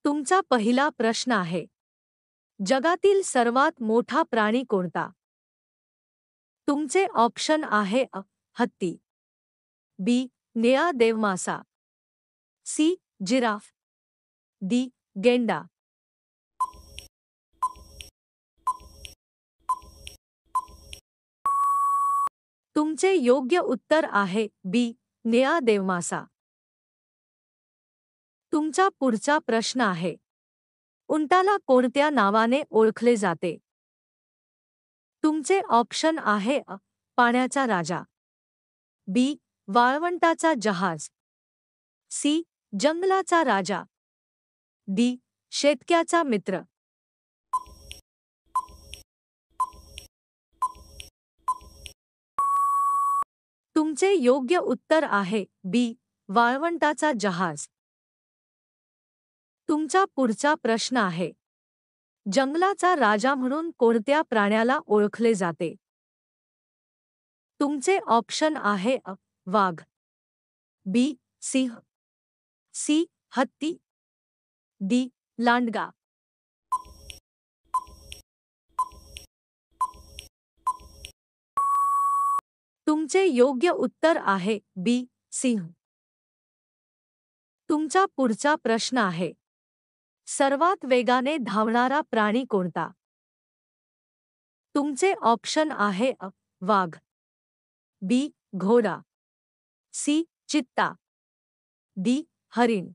तुमचा पहिला प्रश्न आहे, जगातील सर्वात मोठा प्राणी कोणता? तुमचे ऑप्शन आहे हत्ती, बी. निळा देवमासा, सी. Giraffe, D. गेंडा. तुमचे योग्य उत्तर आहे बी. निळा देवमासा. तुमचा पुढचा प्रश्न आहे, उंटाला कोणत्या नावाने ओळखले जाते? तुमचे ऑप्शन आहे पाण्याचा राजा, बी. वाळवंटाचा जहाज, सी. जंगलाचा राजा, डी. शेतकऱ्याचा मित्र. तुमचे योग्य उत्तर आहे बी. वाळवंटाचा जहाज. तुमचा पुढचा प्रश्न आहे, जंगलाचा राजा म्हणून कोणत्या प्राण्याला ओळखले जाते? तुमचे ऑप्शन आहे वाघ, बी. सिंह, सी. हत्ती, डी. लांडगा. तुमचे योग्य उत्तर आहे बी. सिंह. तुमचा पुढचा प्रश्न आहे, सर्वात वेगाने धावणारा प्राणी कोणता? तुमचे ऑप्शन आहे वाघ, बी. घोडा, सी. चित्ता, डी. हरिण.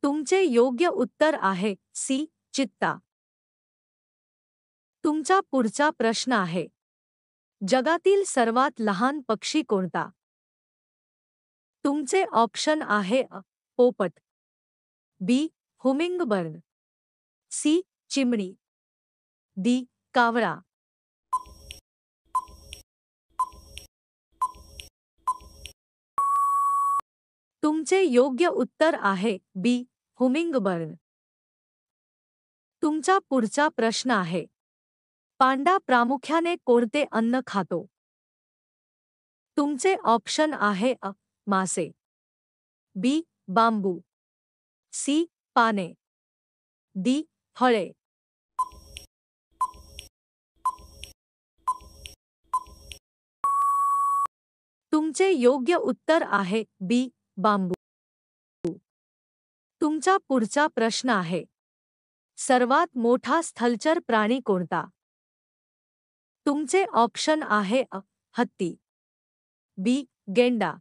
तुमचे योग्य उत्तर आहे सी. चित्ता. तुमचा पुढचा प्रश्न आहे, जगातील सर्वात लहान पक्षी कोणता? तुमचे ऑप्शन आहे पोपट, बी. हुमिंगबर्ड, सी. चिमणी, डी. कावळा. तुमचे योग्य उत्तर आहे बी. हुमिंगबर्ड. तुमचा पुढचा प्रश्न आहे, पांडा प्रामुख्याने कोणते अन्न खातो? तुमचे ऑप्शन आहे मासे, बी. बांबू, सी. पाने, डी. फळे. तुमचे योग्य उत्तर आहे बी. बांबू. तुमचा पुढचा प्रश्न आहे, सर्वात मोठा स्थलचर प्राणी कोणता? तुमचे ऑप्शन आहे हत्ती, बी. गेंडा,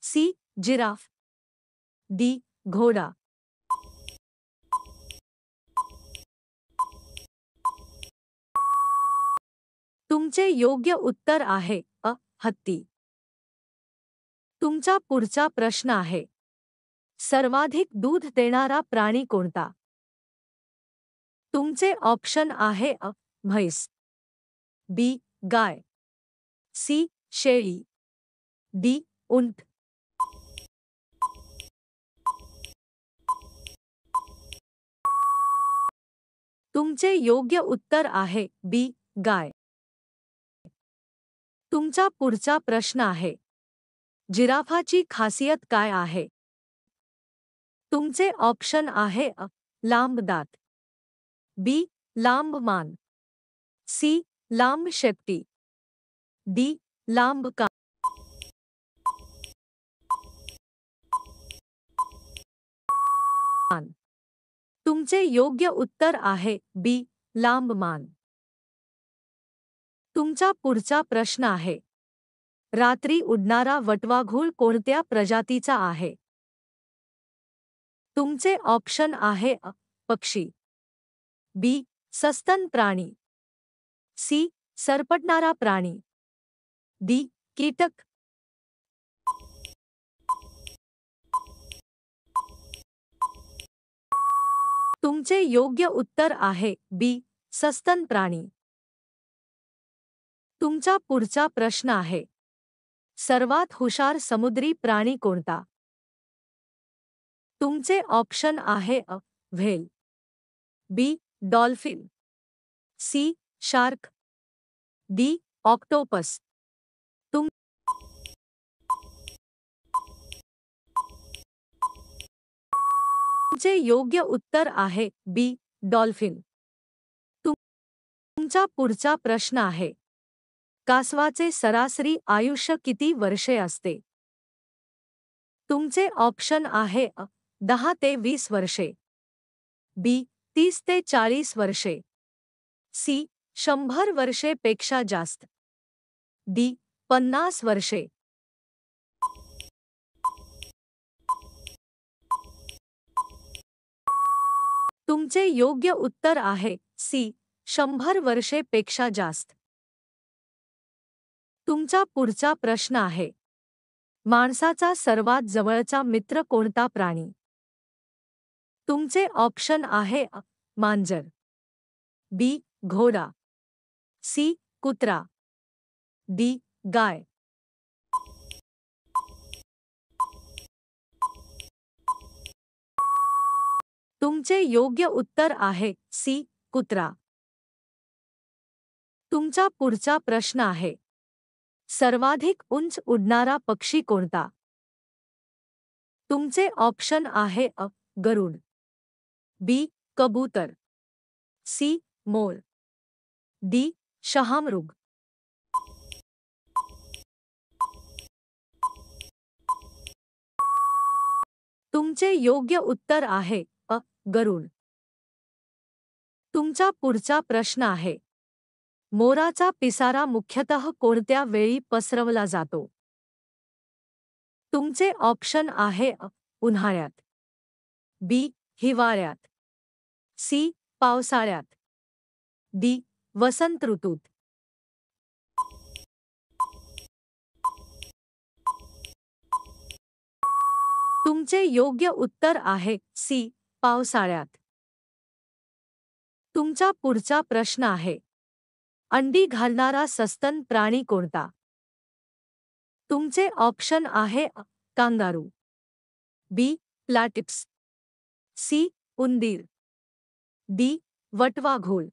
सी. Giraffe, D. घोडा. तुमचे योग्य उत्तर आहे हत्ती. तुमचा पुढचा प्रश्न आहे, सर्वाधिक दूध देणारा प्राणी कोणता? तुमचे ऑप्शन आहे म्हैस, बी. गाय, सी. शेळी, डी. उंट. तुमचे योग्य उत्तर आहे बी. गाय. तुमचा पुढचा प्रश्न आहे, जिराफाची खासियत काय आहे? तुमचे ऑप्शन आहे लांब दात, बी. लांब मान, सी. लांब शेपटी, डी. लांब कान. तुमचे योग्य उत्तर आहे बी. लांब मान. तुमचा पुढचा प्रश्न आहे, रात्री उडणारा वटवाघूळ कोणत्या प्रजातीचा आहे? तुमचे ऑप्शन आहे पक्षी, बी. सस्तन प्राणी, सी. सरपटणारा प्राणी, डी. कीटक. तुमचे योग्य उत्तर आहे बी. सस्तन प्राणी. तुमचा पुढचा प्रश्न आहे, सर्वात हुशार समुद्री प्राणी कोणता? तुमचे ऑप्शन आहे whale, B. Dolphin, C. Shark, D. Octopus. तुमचे योग्य उत्तर आहे बी डॉल्फिन. तुमचा पुढचा प्रश्न आहे. कासवाचे सरासरी आयुष्य किती वर्षे असते? तुमचे ऑप्शन आहे 10 ते 20 वर्षे, बी 30 ते 40 वर्षे, सी 100 वर्षे पेक्षा जास्त, डी 50 वर्षे. तुमचे योग्य उत्तर आहे सी 100 वर्षे पेक्षा जास्त. तुमचा पुढचा प्रश्न आहे. माणसाचा सर्वात जवळचा मित्र कोणता प्राणी? तुमचे ऑप्शन आहे मांजर, बी घोडा, सी कुत्रा, डी गाय. तुमचे योग्य उत्तर आहे सी कुत्रा. तुमचा पुढचा प्रश्न आहे. सर्वाधिक उंच उडणारा पक्षी कोणता? तुमचे ऑप्शन आहे गरुड, बी कबूतर, सी मोर, डी शहामृग. तुमचे योग्य उत्तर आहे गरुड. तुमचा पुढचा प्रश्न आहे. मोराचा पिसारा मुख्यतः कोणत्या वेळी पसरवला जातो? तुमचे ऑप्शन आहे उन्हाळ्यात, बी हिवाळ्यात, सी पावसाळ्यात, डी वसंत ऋतूत. तुमचे योग्य उत्तर आहे सी पावसाळ्यात. तुमचा पुढचा प्रश्न आहे. अंडी घालणारा सस्तन प्राणी कोणता? तुमचे ऑप्शन आहे कांगारू, बी प्लॅटिप्स, सी उंदीर, डी वटवाघूळ.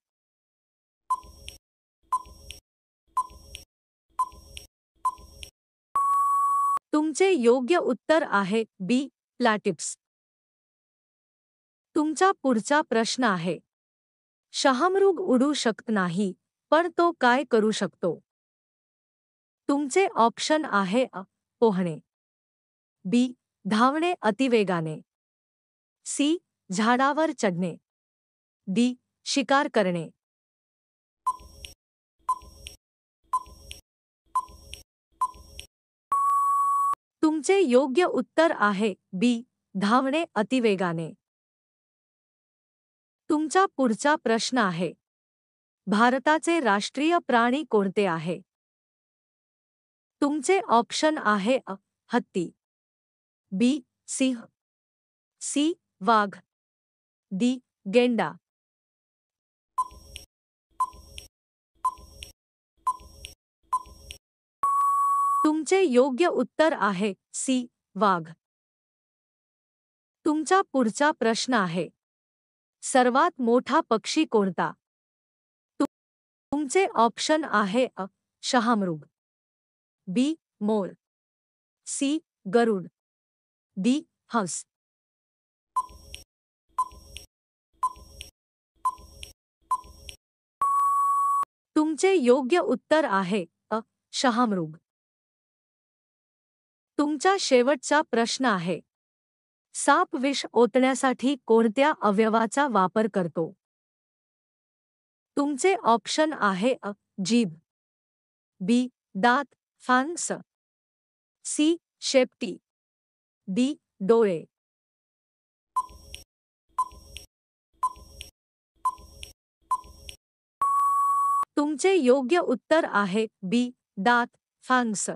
तुमचे योग्य उत्तर आहे बी प्लॅटिप्स. तुमचा पुढचा प्रश्न आहे. शहामृग उडू शकत नाही, पण तो काय करू शकतो? तुमचे ऑप्शन आहे पोहणे, बी धावणे अतिवेगाने, सी झाडावर चढणे, डी शिकार करणे. तुमचे योग्य उत्तर आहे बी धावणे अतिवेगाने. तुमचा पुढचा प्रश्न आहे. भारताचे राष्ट्रीय प्राणी कोणते आहे? तुमचे ऑप्शन आहे हत्ती, बी सिंह, सी वाघ, डी गेंडा. तुमचे योग्य उत्तर आहे सी वाघ. तुमचा पुढचा प्रश्न आहे. सर्वात मोठा पक्षी कोणता? तुमचे ऑप्शन आहे शहामृग, be more, C Garud, D हंस. तुमचे योग्य उत्तर आहे शहामृग. तुमचा शेवटचा प्रश्न आहे. साप विष ओतण्यासाठी कोणत्या अवयवाचा वापर करतो? तुमचे ऑप्शन आहे जीभ, बी दात फांस, सी शेपटी, डी डोळे. तुमचे योग्य उत्तर आहे बी दात फांस.